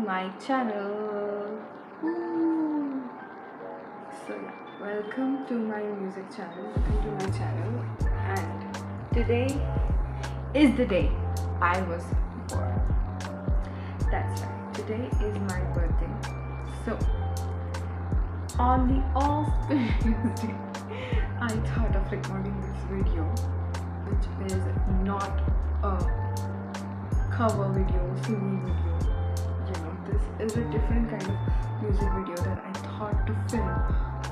my channel. Ooh. So yeah, welcome to my music channel, and today is the day I was born. That's right, today is my birthday. So on the auspicious day, I thought of recording this video, which is not a cover video, singing video. This is a different kind of music video that I thought to film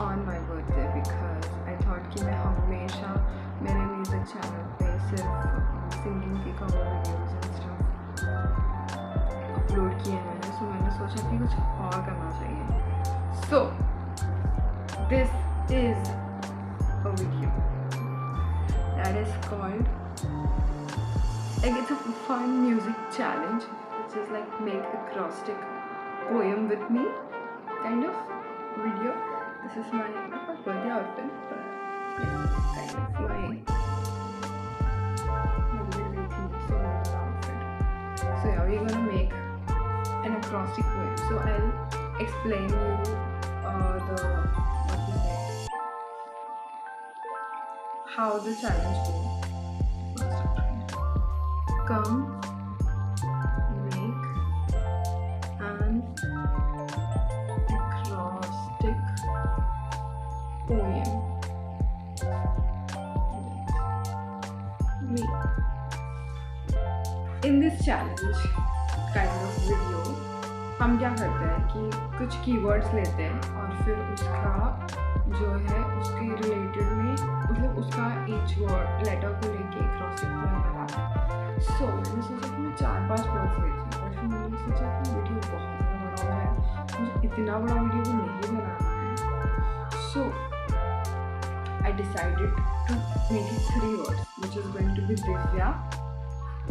on my birthday because I thought कि मैं हमेशा मेरे music channel पे सिर्फ singing की cover videos and stuff upload किए मैंने. सो मैंने सोचा कि कुछ और करना चाहिए. So this is a video that is called, like, it's a fun music challenge which is like make acrostic poem with me kind of video. This is my not my birthday outfit, but yeah, kind of my outfit. So yeah, we're gonna make an acrostic poem. So I'll explain you how the challenge goes. Come make an acrostic poem with me. In this challenge kind of video, हम क्या करते हैं कि कुछ keywords लेते हैं और फिर उसका जो है उसके रिलेटेड में मतलब उसका ईच वर्ड लेटर को लेके acrostic poem बनाते हैं. सो मैंने सोचा कि मैं 4-5 वर्ड्स लेती हूँ और फिर मैंने सोचा कि वीडियो बहुत बड़ा हो जाएगा, मुझे इतना बड़ा वीडियो को नहीं बनाना है. सो I decided to make it 3 words, which is going to be Divya,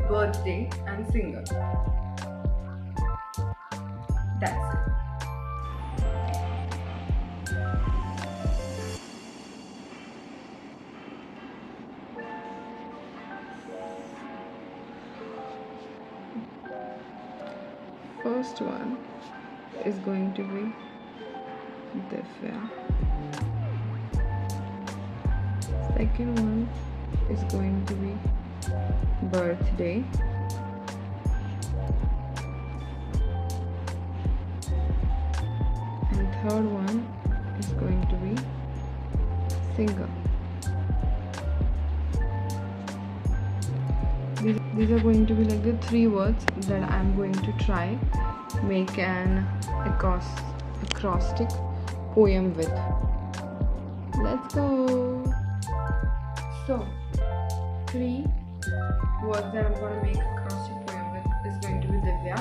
birthday and singer. That's it. First one is going to be Divya. Second one is going to be birthday. And third one is going to be singer. These are going to be like the 3 words that I'm going to try make an acrostic poem with. Let's go. So 3 words that I'm going to make acrostic poem with is going to be Divya,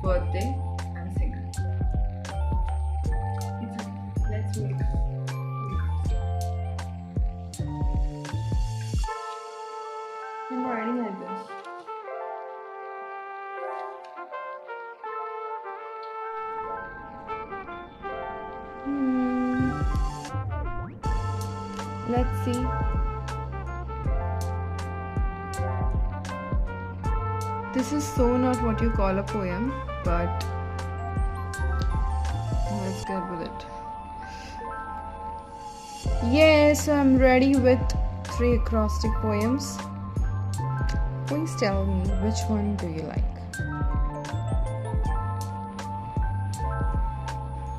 birthday and singer. Let's make I'm writing like this. Let's see. This is so not what you call a poem, but let's get with it. Yes, I'm ready with 3 acrostic poems. Please tell me which one do you like?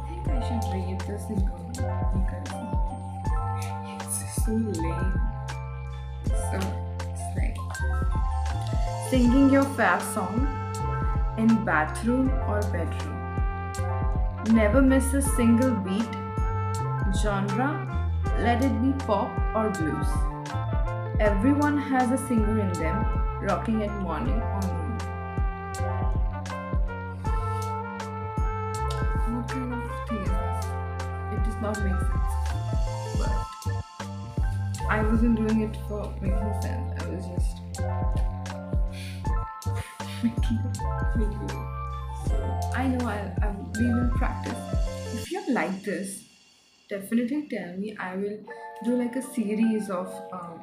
I think I should read this in comment because it's so lame. So it's like singing your fab song in bathroom or bedroom. Never miss a single beat. Genre, let it be pop or blues. Everyone has a singer in them, rocking at morning or noon. What kind of thing is this? It does not make sense. But I wasn't doing it for making sense. I was just making a video. So I know we will practice. If you like this, definitely tell me. I will do like a series of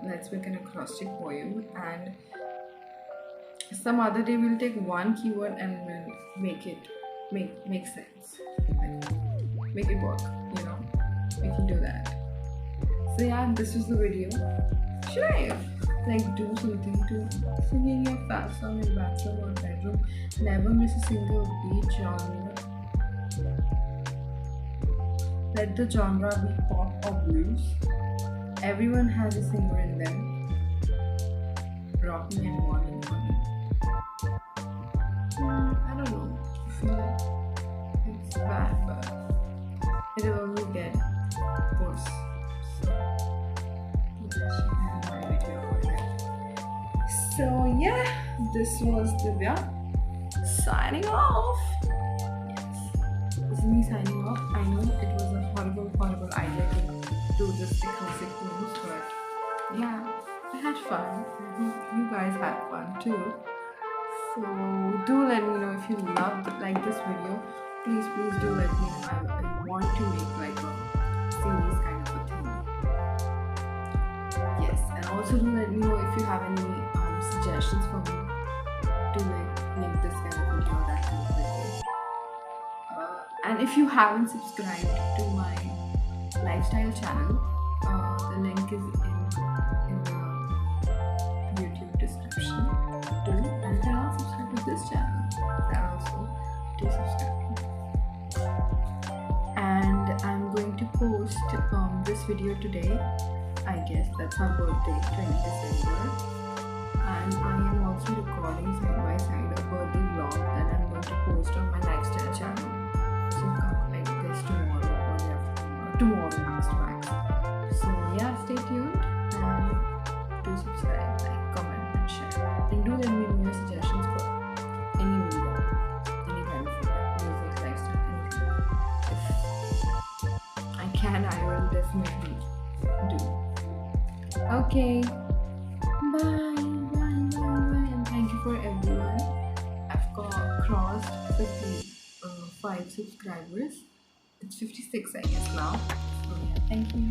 let's make an acrostic poem, and some other day we'll take one keyword and we'll make it make sense, like make it work, you know. We can do that. So yeah, this was the video. Should I like do something to singing your fast song in bathroom or bedroom? Never miss a single beat genre. Let the genre be pop or blues. Everyone has a singer in them. Rocking and morning funny. I don't know. I feel like it's bad, but it will only get worse. So yeah, this was Divya signing off. Yes, this is me signing off. I know it was a horrible idea to do this Acrostic news, but yeah, I had fun. I hope you guys had fun too. So do let me know if you loved this video. Please do let me know. I want to make like a series kind of a thing. Yes, and also do let me know if you have any suggestions for me to like make this kind of video or that kind of video. And if you haven't subscribed to my lifestyle channel, the link is in the YouTube description too. And you can also subscribe to this channel. That also do subscribe. And I'm going to post this video today. I guess that's her birthday, 20 December. And I am also recording side by side a birthday vlog that I'm going to post on my lifestyle channel. So come like this tomorrow or the after tomorrow next max. So yeah, stay tuned and do subscribe, like, comment and share. And do let me know your suggestions for any video, any kind of music, lifestyle, anything. If I can, I will definitely do. Okay, bye, and thank you for everyone. I've crossed 55 subscribers. It's 56, I guess now. So yeah, thank you.